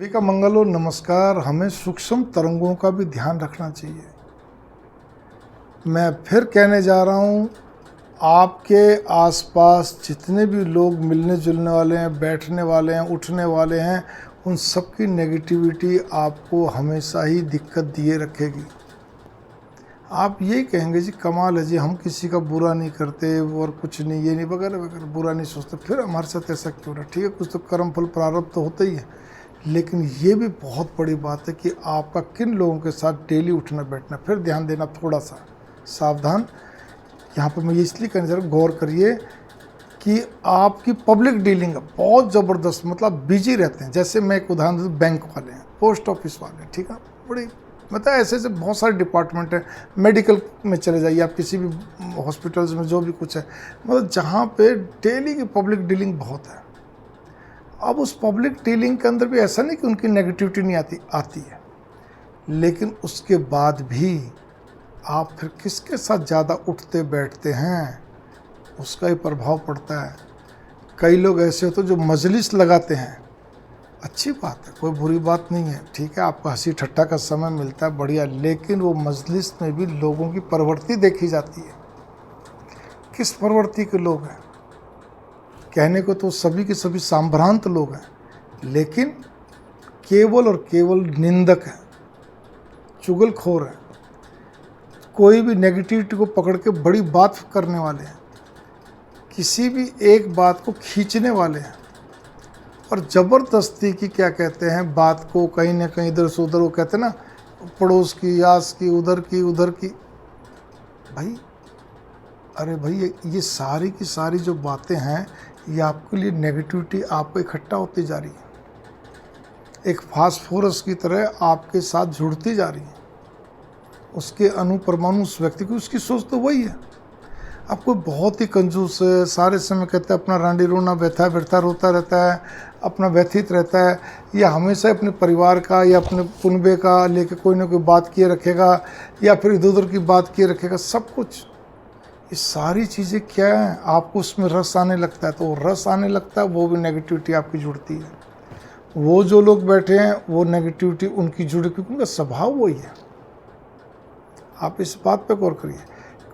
सभी का मंगल हो। नमस्कार। हमें सूक्ष्म तरंगों का भी ध्यान रखना चाहिए। मैं फिर कहने जा रहा हूँ, आपके आसपास जितने भी लोग मिलने जुलने वाले हैं, बैठने वाले हैं, उठने वाले हैं, उन सब की नेगेटिविटी आपको हमेशा ही दिक्कत दिए रखेगी। आप यही कहेंगे जी कमाल है जी, हम किसी का बुरा नहीं करते और कुछ नहीं, ये नहीं वगैरह वगैरह, बुरा नहीं सोचते, फिर हमारे साथ ऐसा क्यों रहा। ठीक है, कुछ तो कर्म फल प्रारब्ध तो होता ही है, लेकिन ये भी बहुत बड़ी बात है कि आपका किन लोगों के साथ डेली उठना बैठना। फिर ध्यान देना, थोड़ा सा सावधान। यहाँ पर मैं ये इसलिए कहना चाह रहा हूँ, गौर करिए कि आपकी पब्लिक डीलिंग बहुत ज़बरदस्त, मतलब बिजी रहते हैं। जैसे मैं एक उदाहरण दूँ, बैंक वाले हैं, पोस्ट ऑफिस वाले हैं, ठीक है, बड़ी मतलब ऐसे ऐसे बहुत सारे डिपार्टमेंट हैं। मेडिकल में चले जाइए आप, किसी भी हॉस्पिटल्स में जो भी कुछ है, मतलब जहाँ पे डेली की पब्लिक डीलिंग बहुत है। अब उस पब्लिक डीलिंग के अंदर भी ऐसा नहीं कि उनकी नेगेटिविटी नहीं आती है, लेकिन उसके बाद भी आप फिर किसके साथ ज़्यादा उठते बैठते हैं, उसका ही प्रभाव पड़ता है। कई लोग ऐसे होते हैं जो मजलिस लगाते हैं, अच्छी बात है, कोई बुरी बात नहीं है, ठीक है, आपको हंसी ठट्टा का समय मिलता है, बढ़िया, लेकिन वो मजलिस में भी लोगों की प्रवृत्ति देखी जाती है। किस प्रवृत्ति के लोग हैं? कहने को तो सभी के सभी सांभ्रांत लोग हैं, लेकिन केवल और केवल निंदक हैं, चुगलखोर हैं, कोई भी नेगेटिविटी को पकड़ के बड़ी बात करने वाले हैं, किसी भी एक बात को खींचने वाले हैं और ज़बरदस्ती की क्या कहते हैं, बात को कहीं ना कहीं इधर से उधर, वो कहते हैं ना, पड़ोस की, यास की, उधर की। भाई, अरे भाई, ये सारी की सारी जो बातें हैं, ये आपके लिए नेगेटिविटी आपको इकट्ठा होती जा रही है, एक फास्फोरस की तरह आपके साथ जुड़ती जा रही है। उसके अणु परमाणु उस व्यक्ति की, उसकी सोच तो वही है। अब कोई बहुत ही कंजूस है, सारे समय कहता है अपना रांडी रोना, व्यथा व्यथा रोता रहता है, अपना व्यथित रहता है, या हमेशा अपने परिवार का या अपने कुनबे का लेके कोई ना कोई बात किए रखेगा, या फिर इधर उधर की बात किए रखेगा, सब कुछ। ये सारी चीज़ें क्या हैं, आपको उसमें रस आने लगता है, तो वो रस आने लगता है, वो भी नेगेटिविटी आपकी जुड़ती है। वो जो लोग बैठे हैं, वो नेगेटिविटी उनकी जुड़ी, क्योंकि उनका स्वभाव वही है। आप इस बात पे गौर करिए।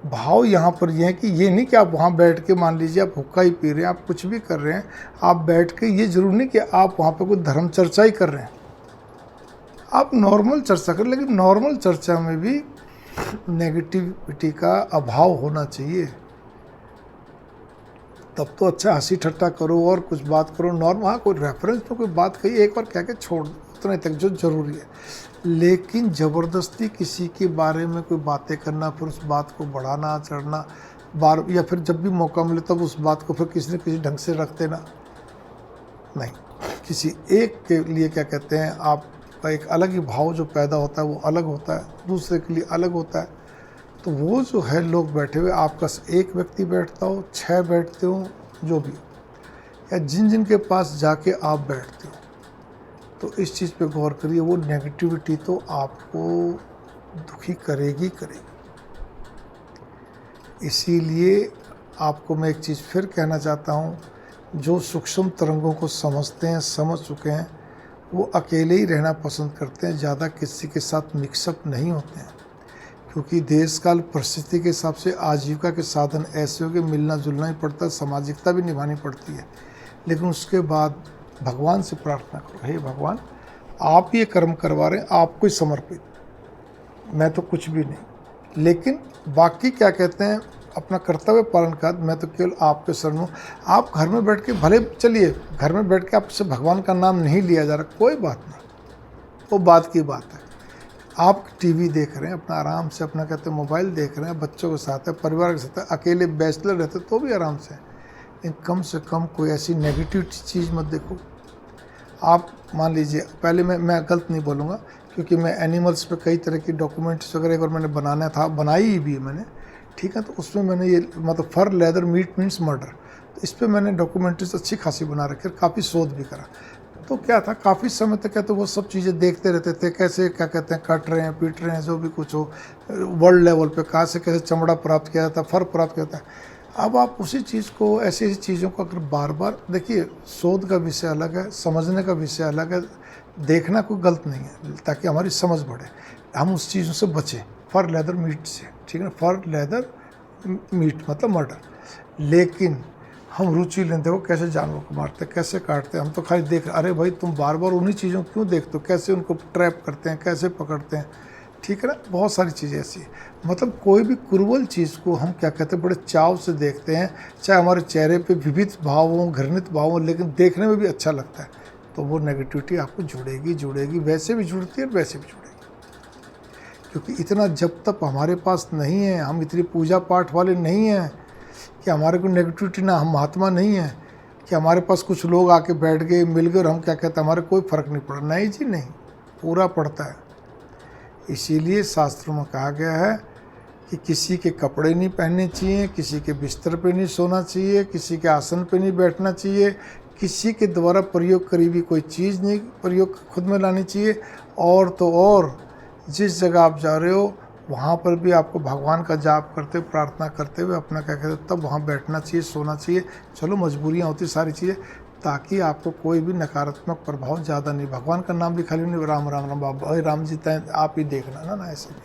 भाव यहाँ पर यह है कि ये नहीं कि आप वहाँ बैठ के, मान लीजिए आप हुक्का ही पी रहे हैं, आप कुछ भी कर रहे हैं, आप बैठ के, ये जरूर नहीं कि आप वहाँ पे कोई धर्म चर्चा ही कर रहे हैं, आप नॉर्मल चर्चा करें, लेकिन नॉर्मल चर्चा में भी नेगेटिविटी का अभाव होना चाहिए। तब तो अच्छा हंसी ठट्टा करो और कुछ बात करो, नॉर्मल, हाँ कोई रेफरेंस में कोई बात कही, एक बार कह के छोड़ दो, उतने तक जो जरूरी है। लेकिन ज़बरदस्ती किसी के बारे में कोई बातें करना, फिर उस बात को बढ़ाना चढ़ना बार, या फिर जब भी मौका मिले तब उस बात को फिर किसी न किसी ढंग से रख देना, नहीं। किसी एक के लिए क्या कहते हैं, आपका एक अलग ही भाव जो पैदा होता है, वो अलग होता है, दूसरे के लिए अलग होता है। तो वो जो है, लोग बैठे हुए, आपका एक व्यक्ति बैठता हो, 6 बैठते हो, जो भी, या जिन जिन के पास जाके आप बैठते हो, तो इस चीज़ पे गौर करिए। वो नेगेटिविटी तो आपको दुखी करेगी। इसीलिए आपको मैं एक चीज़ फिर कहना चाहता हूँ, जो सूक्ष्म तरंगों को समझते हैं, समझ चुके हैं, वो अकेले ही रहना पसंद करते हैं, ज़्यादा किसी के साथ मिक्सअप नहीं होते हैं, क्योंकि देश काल परिस्थिति के हिसाब से आजीविका के साधन ऐसे हो कि मिलना जुलना ही पड़ता है, सामाजिकता भी निभानी पड़ती है। लेकिन उसके बाद भगवान से प्रार्थना करो, हे भगवान, आप ये कर्म करवा रहे हैं, आपको ही समर्पित, मैं तो कुछ भी नहीं, लेकिन बाकी क्या कहते हैं, अपना कर्तव्य पालन कर, मैं तो केवल आपके शरण हूँ। आप घर में बैठ के भले, चलिए घर में बैठ के आपसे भगवान का नाम नहीं लिया जा रहा, कोई बात नहीं, वो बात की बात है। आप टीवी देख रहे हैं, अपना आराम से, अपना कहते हैं मोबाइल देख रहे हैं, बच्चों के साथ है, परिवार के साथ है, अकेले बैचलर रहते तो भी आराम से, लेकिन कम से कम कोई ऐसी नेगेटिव चीज़ मत देखो। आप मान लीजिए, पहले मैं गलत नहीं बोलूँगा, क्योंकि मैं एनिमल्स पे कई तरह की डॉक्यूमेंट्स वगैरह एक बार मैंने बनाना था, बनाई भी है मैंने, ठीक है, तो उसमें मैंने ये, मतलब फर लेदर मीट मीन्स मर्डर, तो इस पर मैंने डॉक्यूमेंट्रीज अच्छी खासी बना रखी, काफ़ी शोध भी करा। तो क्या था, काफ़ी समय तक क्या, तो वो सब चीज़ें देखते रहते थे, कैसे क्या कहते हैं, कट रहे हैं, पीट रहे हैं, जो भी कुछ हो, वर्ल्ड लेवल पे कहाँ से कैसे चमड़ा प्राप्त किया जाता है, फर प्राप्त किया जाता है। अब आप उसी चीज़ को, ऐसी ऐसी चीज़ों को अगर बार बार देखिए, शोध का विषय अलग है, समझने का विषय अलग है, देखना कोई गलत नहीं है, ताकि हमारी समझ बढ़े, हम उस चीज़ों से बचें, फर लेदर मीट से, ठीक है ना, फर लेदर मीट मतलब मर्डर। लेकिन हम रुचि लेते हो कैसे जानवर को मारते हैं, कैसे काटते हैं, हम तो खाली देख, अरे भाई तुम बार बार उन्हीं चीज़ों को क्यों देखते हो, कैसे उनको ट्रैप करते हैं, कैसे पकड़ते हैं, ठीक है ना, बहुत सारी चीज़ें ऐसी हैं। मतलब कोई भी क्रूवल चीज़ को हम क्या कहते हैं, बड़े चाव से देखते हैं, चाहे हमारे चेहरे पे विविध भाव हों, घृणित भाव हों, लेकिन देखने में भी अच्छा लगता है, तो वो नेगेटिविटी आपको जुड़ेगी, वैसे भी जुड़ती है और वैसे भी जुड़ेगी। क्योंकि इतना जब तक हमारे पास नहीं है, हम इतनी पूजा पाठ वाले नहीं हैं कि हमारे को नेगेटिविटी ना, हम महात्मा नहीं हैं कि हमारे पास कुछ लोग आके बैठ गए, मिल गए और हम क्या कहते हैं हमारे कोई फ़र्क नहीं पड़ा। नहीं जी नहीं, पूरा पड़ता है। इसीलिए शास्त्रों में कहा गया है कि किसी के कपड़े नहीं पहनने चाहिए, किसी के बिस्तर पे नहीं सोना चाहिए, किसी के आसन पे नहीं बैठना चाहिए, किसी के द्वारा प्रयोग करी हुई कोई चीज़ नहीं प्रयोग खुद में लानी चाहिए। और तो और जिस जगह आप जा रहे हो वहाँ पर भी आपको भगवान का जाप करते हुए, प्रार्थना करते हुए अपना क्या कहते हैं तब वहाँ बैठना चाहिए, सोना चाहिए। चलो मजबूरियाँ होती सारी चीज़ें, ताकि आपको कोई भी नकारात्मक प्रभाव ज़्यादा नहीं। भगवान का नाम लिखा नहीं, राम राम राम बाबा भाई राम जी तय आप ही देखना ना ऐसे नहीं,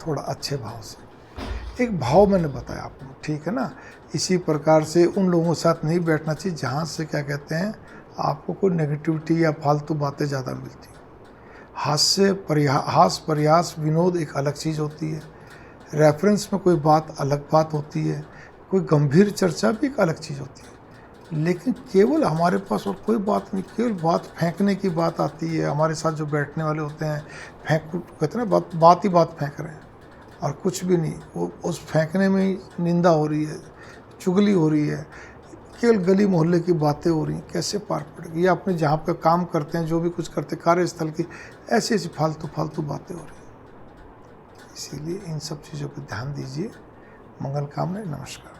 थोड़ा अच्छे भाव से। एक भाव मैंने बताया आपको, ठीक है ना। इसी प्रकार से उन लोगों के साथ नहीं बैठना चाहिए जहाँ से क्या कहते हैं आपको कोई नेगेटिविटी या फालतू बातें ज़्यादा मिलती हैं। हास्य परिहास विनोद एक अलग चीज़ होती है, रेफरेंस में कोई बात अलग बात होती है, कोई गंभीर चर्चा भी एक अलग चीज़ होती है। लेकिन केवल हमारे पास और कोई बात नहीं, केवल बात फेंकने की बात आती है। हमारे साथ जो बैठने वाले होते हैं कहते हैं ना बात ही बात फेंक रहे हैं और कुछ भी नहीं, वो उस फेंकने में ही निंदा हो रही है, चुगली हो रही है, केवल गली मोहल्ले की बातें हो रही हैं। कैसे पार पड़ेगी? या अपने जहाँ पे काम करते हैं, जो भी कुछ करते हैं, कार्यस्थल की ऐसी ऐसी फालतू बातें हो रही हैं। इसीलिए इन सब चीज़ों पर ध्यान दीजिए। मंगल कामना, नमस्कार।